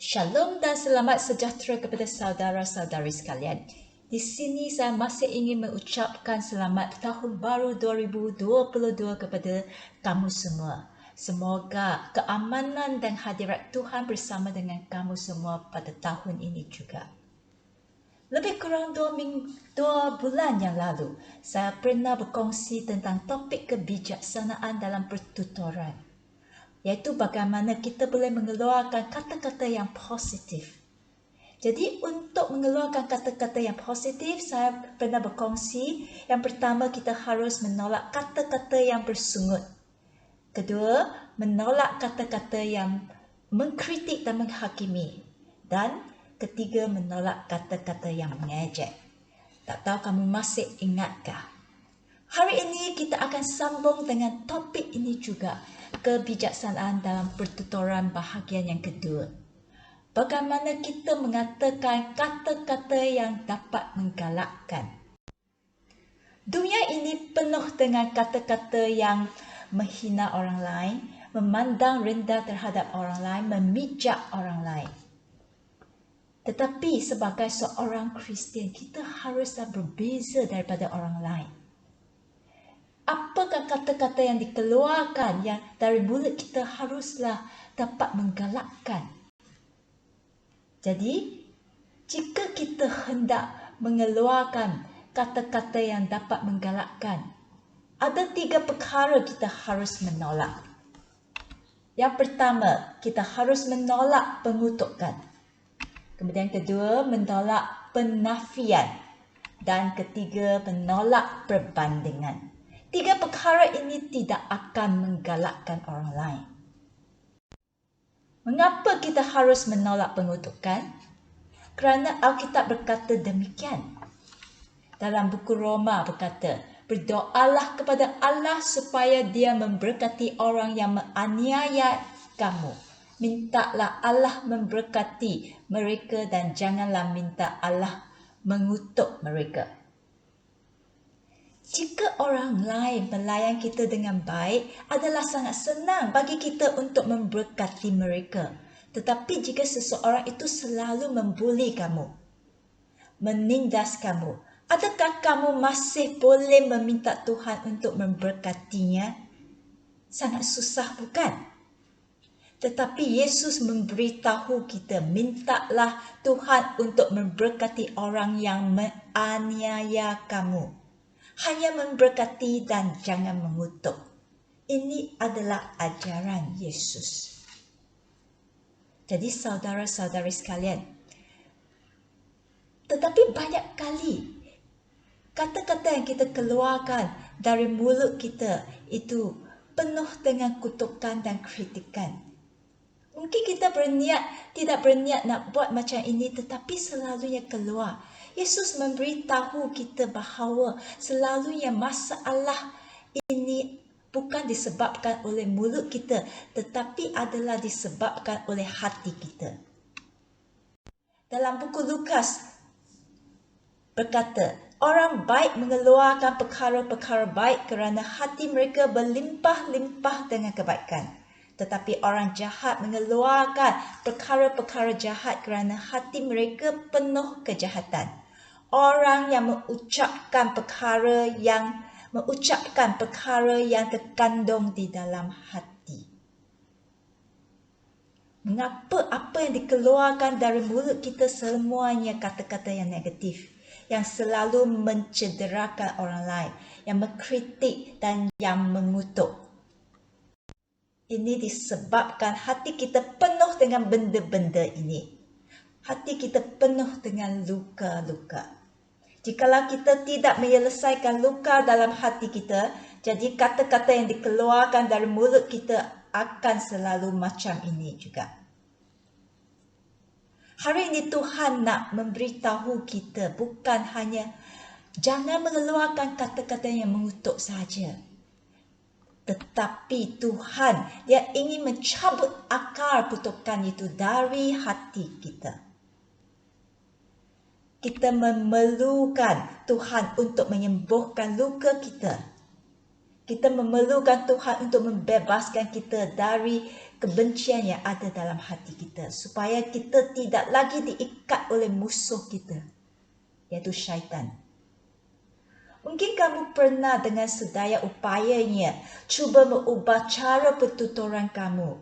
Shalom dan selamat sejahtera kepada saudara-saudari sekalian. Di sini saya masih ingin mengucapkan selamat tahun baru 2022 kepada kamu semua. Semoga keamanan dan hadirat Tuhan bersama dengan kamu semua pada tahun ini juga. Lebih kurang 2 bulan yang lalu, saya pernah berkongsi tentang topik kebijaksanaan dalam pertuturan, iaitu bagaimana kita boleh mengeluarkan kata-kata yang positif. Jadi untuk mengeluarkan kata-kata yang positif, saya pernah berkongsi, yang pertama kita harus menolak kata-kata yang bersungut. Kedua, menolak kata-kata yang mengkritik dan menghakimi. Dan ketiga, menolak kata-kata yang mengejek. Tak tahu kamu masih ingatkah? Hari ini kita akan sambung dengan topik ini juga, kebijaksanaan dalam pertuturan bahagian yang kedua. Bagaimana kita mengatakan kata-kata yang dapat menggalakkan. Dunia ini penuh dengan kata-kata yang menghina orang lain, memandang rendah terhadap orang lain, memijak orang lain. Tetapi sebagai seorang Kristian, kita haruslah berbeza daripada orang lain. Apakah kata-kata yang dikeluarkan yang dari mulut kita haruslah dapat menggalakkan. Jadi, jika kita hendak mengeluarkan kata-kata yang dapat menggalakkan, ada 3 perkara kita harus menolak. Yang pertama, kita harus menolak pengutukan. Kemudian kedua, menolak penafian. Dan ketiga, menolak perbandingan. 3 perkara ini tidak akan menggalakkan orang lain. Mengapa kita harus menolak pengutukan? Kerana Alkitab berkata demikian. Dalam buku Roma berkata, berdoalah kepada Allah supaya Dia memberkati orang yang menganiaya kamu. Mintalah Allah memberkati mereka dan janganlah minta Allah mengutuk mereka. Jika orang lain melayan kita dengan baik, adalah sangat senang bagi kita untuk memberkati mereka. Tetapi jika seseorang itu selalu membuli kamu, menindas kamu, adakah kamu masih boleh meminta Tuhan untuk memberkatinya? Sangat susah, bukan? Tetapi Yesus memberitahu kita, mintalah Tuhan untuk memberkati orang yang menganiaya kamu. Hanya memberkati dan jangan mengutuk. Ini adalah ajaran Yesus. Jadi saudara-saudari sekalian, tetapi banyak kali kata-kata yang kita keluarkan dari mulut kita itu penuh dengan kutukan dan kritikan. Mungkin kita tidak berniat nak buat macam ini, tetapi selalunya keluar. Yesus memberitahu kita bahawa selalunya masalah ini bukan disebabkan oleh mulut kita, tetapi adalah disebabkan oleh hati kita. Dalam buku Lukas berkata, orang baik mengeluarkan perkara-perkara baik kerana hati mereka berlimpah-limpah dengan kebaikan. Tetapi orang jahat mengeluarkan perkara-perkara jahat kerana hati mereka penuh kejahatan. Orang yang mengucapkan perkara yang terkandung di dalam hati. Mengapa apa yang dikeluarkan dari mulut kita semuanya kata-kata yang negatif, yang selalu mencederakan orang lain, yang mengkritik dan yang mengutuk? Ini disebabkan hati kita penuh dengan benda-benda ini. Hati kita penuh dengan luka-luka. Jikalau kita tidak menyelesaikan luka dalam hati kita, jadi kata-kata yang dikeluarkan dari mulut kita akan selalu macam ini juga. Hari ini Tuhan nak memberitahu kita bukan hanya jangan mengeluarkan kata-kata yang mengutuk saja. Tetapi Tuhan, Dia ingin mencabut akar kutukan itu dari hati kita. Kita memerlukan Tuhan untuk menyembuhkan luka kita. Kita memerlukan Tuhan untuk membebaskan kita dari kebencian yang ada dalam hati kita, supaya kita tidak lagi diikat oleh musuh kita, iaitu syaitan. Mungkin kamu pernah dengan sedaya upayanya cuba mengubah cara pertuturan kamu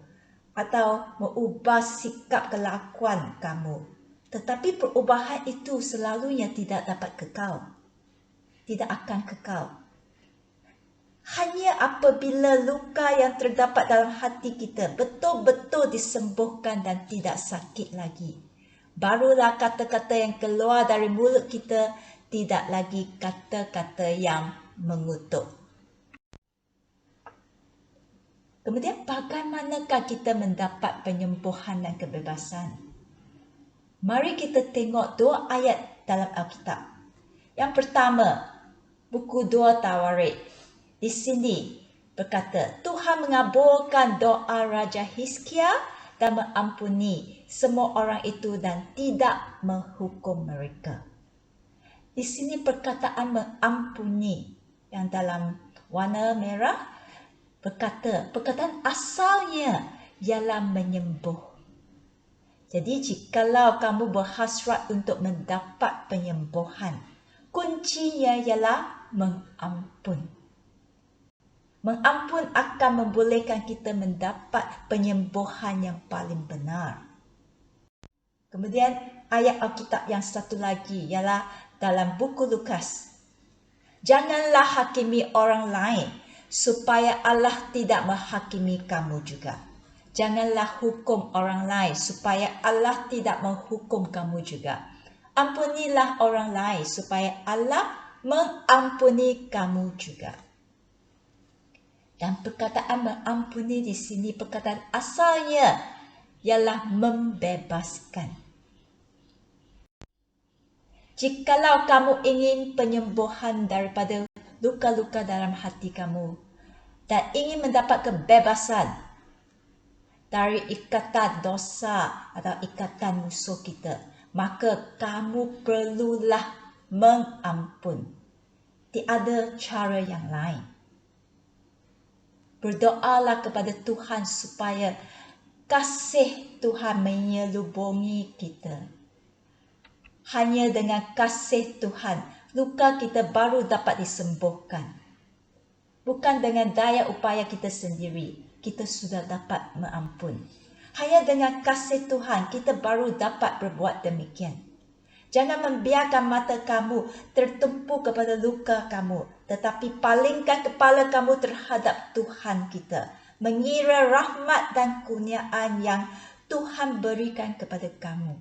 atau mengubah sikap kelakuan kamu. Tetapi perubahan itu selalunya tidak dapat kekal. Tidak akan kekal. Hanya apabila luka yang terdapat dalam hati kita betul-betul disembuhkan dan tidak sakit lagi, barulah kata-kata yang keluar dari mulut kita tidak lagi kata-kata yang mengutuk. Kemudian bagaimanakah kita mendapat penyembuhan dan kebebasan? Mari kita tengok 2 ayat dalam Alkitab. Yang pertama, buku 2 Tawarik. Di sini berkata, Tuhan mengabulkan doa Raja Hizkia dan mengampuni semua orang itu dan tidak menghukum mereka. Di sini perkataan mengampuni yang dalam warna merah berkata, perkataan asalnya ialah menyembuh. Jadi jikalau kamu berhasrat untuk mendapat penyembuhan, kuncinya ialah mengampun. Mengampun akan membolehkan kita mendapat penyembuhan yang paling benar. Kemudian ayat Alkitab yang satu lagi ialah dalam buku Lukas. Janganlah hakimi orang lain supaya Allah tidak menghakimi kamu juga. Janganlah hukum orang lain supaya Allah tidak menghukum kamu juga. Ampunilah orang lain supaya Allah mengampuni kamu juga. Dan perkataan mengampuni di sini, perkataan asalnya ialah membebaskan. Jikalau kamu ingin penyembuhan daripada luka-luka dalam hati kamu dan ingin mendapat kebebasan dari ikatan dosa atau ikatan musuh kita, maka kamu perlulah mengampun. Tiada cara yang lain. Berdoalah kepada Tuhan supaya kasih Tuhan menyelubungi kita. Hanya dengan kasih Tuhan, luka kita baru dapat disembuhkan. Bukan dengan daya upaya kita sendiri, kita sudah dapat mengampun. Hanya dengan kasih Tuhan, kita baru dapat berbuat demikian. Jangan membiarkan mata kamu tertumpu kepada luka kamu, tetapi palingkan kepala kamu terhadap Tuhan kita. Mengira rahmat dan kurniaan yang Tuhan berikan kepada kamu.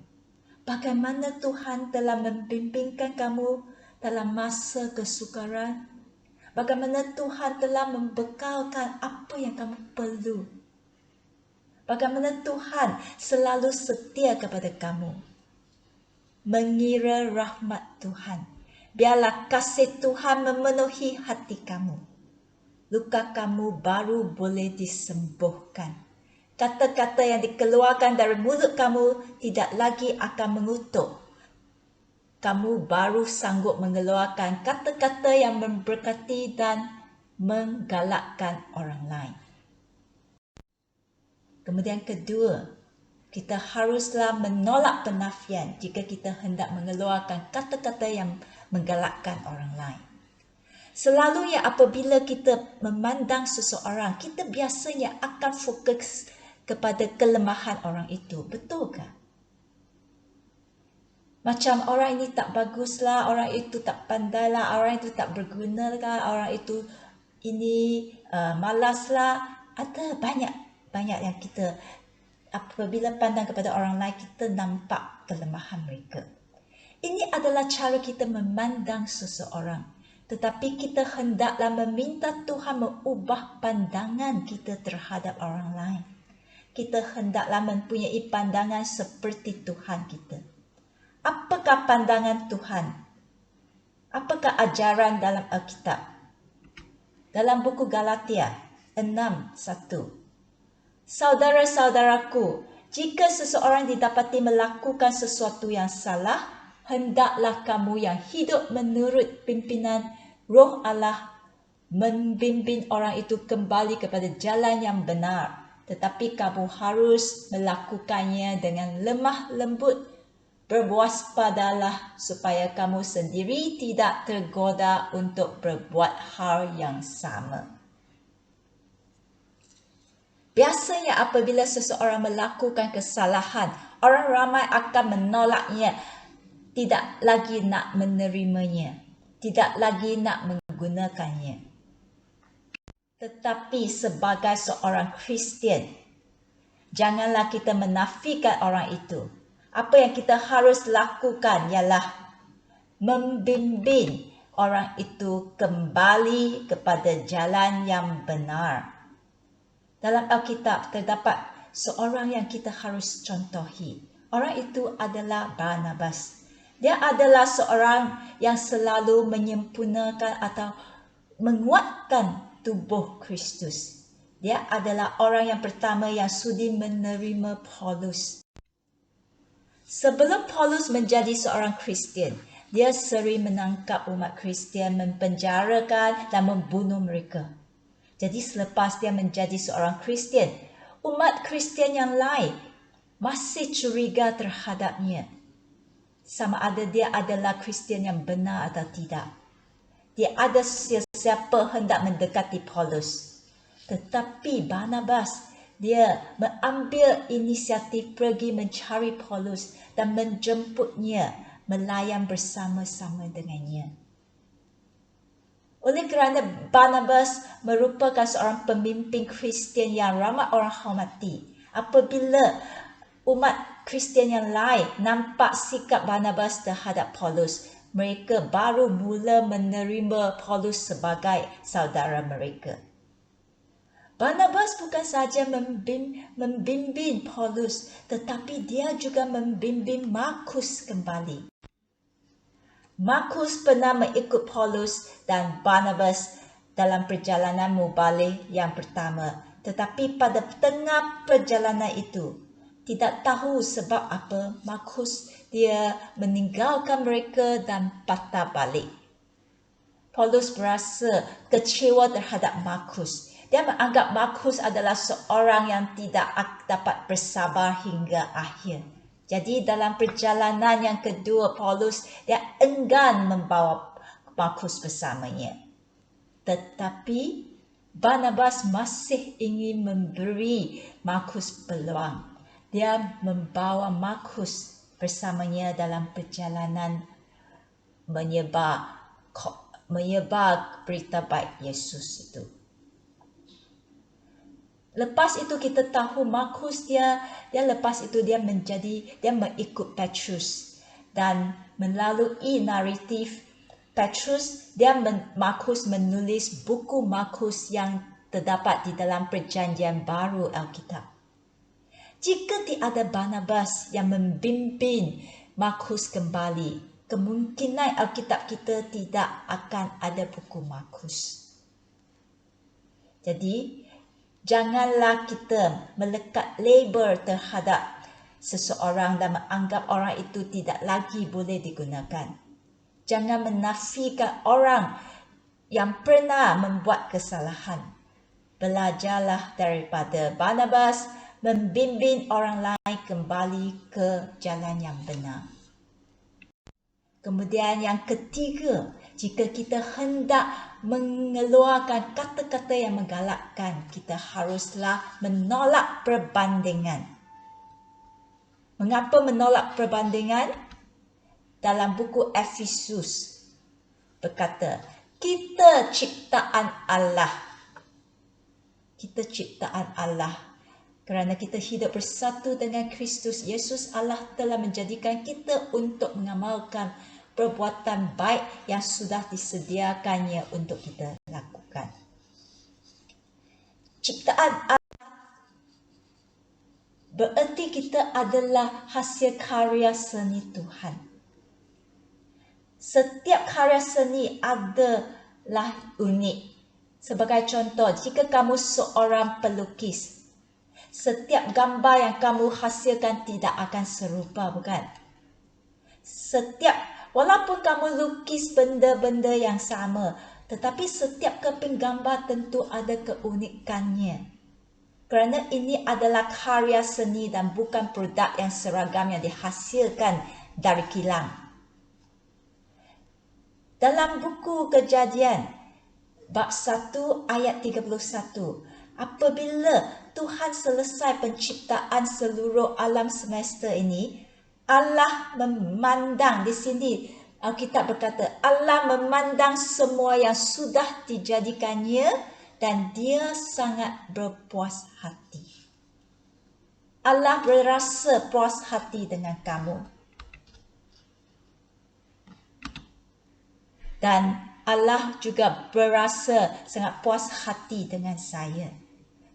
Bagaimana Tuhan telah membimbingkan kamu dalam masa kesukaran? Bagaimana Tuhan telah membekalkan apa yang kamu perlu? Bagaimana Tuhan selalu setia kepada kamu? Mengira rahmat Tuhan. Biarlah kasih Tuhan memenuhi hati kamu. Luka kamu baru boleh disembuhkan. Kata-kata yang dikeluarkan dari mulut kamu tidak lagi akan mengutuk. Kamu baru sanggup mengeluarkan kata-kata yang memberkati dan menggalakkan orang lain. Kemudian kedua, kita haruslah menolak penafian jika kita hendak mengeluarkan kata-kata yang menggalakkan orang lain. Selalunya apabila kita memandang seseorang, kita biasanya akan fokus kepada kelemahan orang itu. Betulkah? Macam orang ini tak baguslah, orang itu tak pandailah, orang itu tak bergunalah, orang itu ini malaslah. Ada banyak yang kita apabila pandang kepada orang lain, kita nampak kelemahan mereka. Ini adalah cara kita memandang seseorang. Tetapi kita hendaklah meminta Tuhan mengubah pandangan kita terhadap orang lain. Kita hendaklah mempunyai pandangan seperti Tuhan kita. Apakah pandangan Tuhan? Apakah ajaran dalam Alkitab? Dalam buku Galatia 6:1. Saudara-saudaraku, jika seseorang didapati melakukan sesuatu yang salah, hendaklah kamu yang hidup menurut pimpinan Roh Allah membimbing orang itu kembali kepada jalan yang benar. tetapi kamu harus melakukannya dengan lemah lembut. Berwaspadalah supaya kamu sendiri tidak tergoda untuk berbuat hal yang sama. Biasanya apabila seseorang melakukan kesalahan, orang ramai akan menolaknya, tidak lagi nak menerimanya, tidak lagi nak menggunakannya. Tetapi sebagai seorang Kristian, janganlah kita menafikan orang itu. Apa yang kita harus lakukan ialah membimbing orang itu kembali kepada jalan yang benar. Dalam Alkitab terdapat seorang yang kita harus contohi. Orang itu adalah Barnabas. Dia adalah seorang yang selalu menyempurnakan atau menguatkan tubuh Kristus. Dia adalah orang yang pertama yang sudi menerima Paulus. Sebelum Paulus menjadi seorang Kristian, dia sering menangkap umat Kristian, mempenjarakan dan membunuh mereka. Jadi selepas dia menjadi seorang Kristian, umat Kristian yang lain masih curiga terhadapnya. Sama ada dia adalah Kristian yang benar atau tidak. Dia ada siapa hendak mendekati Paulus. Tetapi Barnabas, dia mengambil inisiatif pergi mencari Paulus dan menjemputnya, melayan bersama-sama dengannya. Oleh kerana Barnabas merupakan seorang pemimpin Kristian yang ramai orang hormati, apabila umat Kristian yang lain nampak sikap Barnabas terhadap Paulus, mereka baru mula menerima Paulus sebagai saudara mereka. Barnabas bukan sahaja membimbing Paulus, tetapi dia juga membimbing Markus kembali. Markus pernah mengikut Paulus dan Barnabas dalam perjalanan mubalik yang pertama, tetapi pada tengah perjalanan itu, tidak tahu sebab apa, Markus dia meninggalkan mereka dan patah balik. Paulus berasa kecewa terhadap Markus. Dia menganggap Markus adalah seorang yang tidak dapat bersabar hingga akhir. Jadi dalam perjalanan yang kedua, Paulus dia enggan membawa Markus bersamanya. Tetapi Barnabas masih ingin memberi Markus peluang. Dia membawa Markus bersamanya dalam perjalanan menyebar berita baik Yesus itu. Lepas itu kita tahu Markus dia mengikut Petrus, dan melalui naratif Petrus Markus menulis buku Markus yang terdapat di dalam Perjanjian Baru Alkitab. Jika tiada Barnabas yang membimbing Markus kembali, kemungkinan Alkitab kita tidak akan ada buku Markus. Jadi janganlah kita melekat label terhadap seseorang dan menganggap orang itu tidak lagi boleh digunakan. Jangan menafikan orang yang pernah membuat kesalahan. Belajarlah daripada Barnabas, membimbing orang lain kembali ke jalan yang benar. Kemudian yang ketiga, jika kita hendak mengeluarkan kata-kata yang menggalakkan, kita haruslah menolak perbandingan. Mengapa menolak perbandingan? Dalam buku Efesus berkata, kita ciptaan Allah. Kita ciptaan Allah. Kerana kita hidup bersatu dengan Kristus Yesus, Allah telah menjadikan kita untuk mengamalkan perbuatan baik yang sudah disediakannya untuk kita lakukan. Ciptaan Allah bererti kita adalah hasil karya seni Tuhan. Setiap karya seni adalah unik. Sebagai contoh, jika kamu seorang pelukis, setiap gambar yang kamu hasilkan tidak akan serupa, bukan? Walaupun kamu lukis benda-benda yang sama, tetapi setiap keping gambar tentu ada keunikannya. kerana ini adalah karya seni dan bukan produk yang seragam yang dihasilkan dari kilang. Dalam buku Kejadian, bab 1 ayat 31, apabila Tuhan selesai penciptaan seluruh alam semesta ini, Allah memandang, di sini Alkitab berkata, Allah memandang semua yang sudah dijadikannya dan dia sangat berpuas hati. Allah berasa puas hati dengan kamu. Dan Allah juga berasa sangat puas hati dengan saya.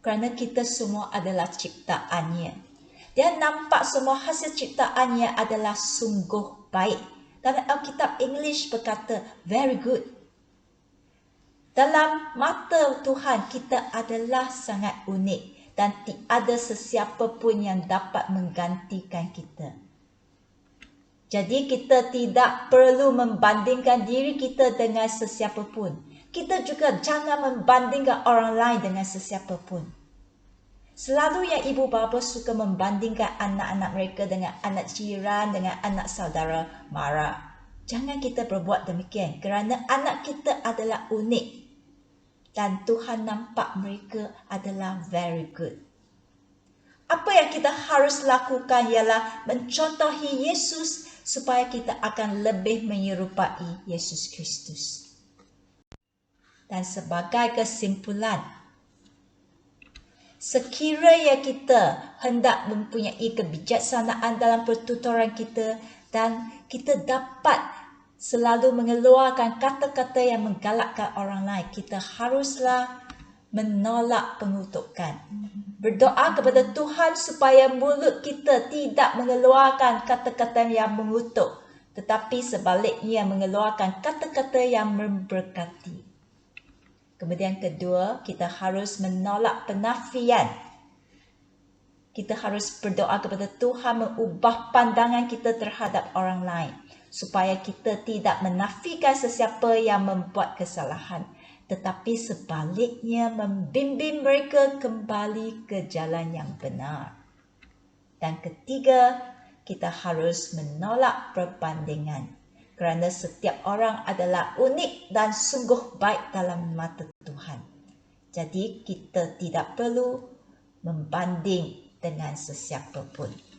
Kerana kita semua adalah ciptaannya. Dia nampak semua hasil ciptaannya adalah sungguh baik. Dalam Alkitab English berkata, very good. Dalam mata Tuhan, kita adalah sangat unik dan tiada sesiapa pun yang dapat menggantikan kita. Jadi kita tidak perlu membandingkan diri kita dengan sesiapa pun. Kita juga jangan membandingkan orang lain dengan sesiapa pun. Selalu yang ibu bapa suka membandingkan anak-anak mereka dengan anak jiran, dengan anak saudara mara. Jangan kita berbuat demikian kerana anak kita adalah unik. Dan Tuhan nampak mereka adalah very good. Apa yang kita harus lakukan ialah mencontohi Yesus supaya kita akan lebih menyerupai Yesus Kristus. Dan sebagai kesimpulan, sekiranya kita hendak mempunyai kebijaksanaan dalam pertuturan kita dan kita dapat selalu mengeluarkan kata-kata yang menggalakkan orang lain, kita haruslah menolak pengutukan. Berdoa kepada Tuhan supaya mulut kita tidak mengeluarkan kata-kata yang mengutuk, tetapi sebaliknya mengeluarkan kata-kata yang memberkati. Kemudian kedua, kita harus menolak penafian. Kita harus berdoa kepada Tuhan mengubah pandangan kita terhadap orang lain, supaya kita tidak menafikan sesiapa yang membuat kesalahan, tetapi sebaliknya membimbing mereka kembali ke jalan yang benar. Dan ketiga, kita harus menolak perbandingan. Kerana setiap orang adalah unik dan sungguh baik dalam mata Tuhan. Jadi kita tidak perlu membanding dengan sesiapa pun.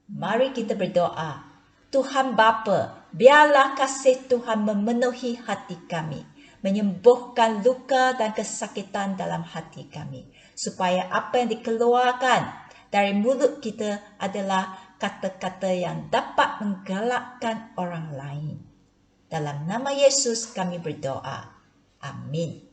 Mari kita berdoa. Tuhan Bapa, biarlah kasih Tuhan memenuhi hati kami, menyembuhkan luka dan kesakitan dalam hati kami, supaya apa yang dikeluarkan dari mulut kita adalah kata-kata yang dapat menggalakkan orang lain. Dalam nama Yesus kami berdoa. Amin.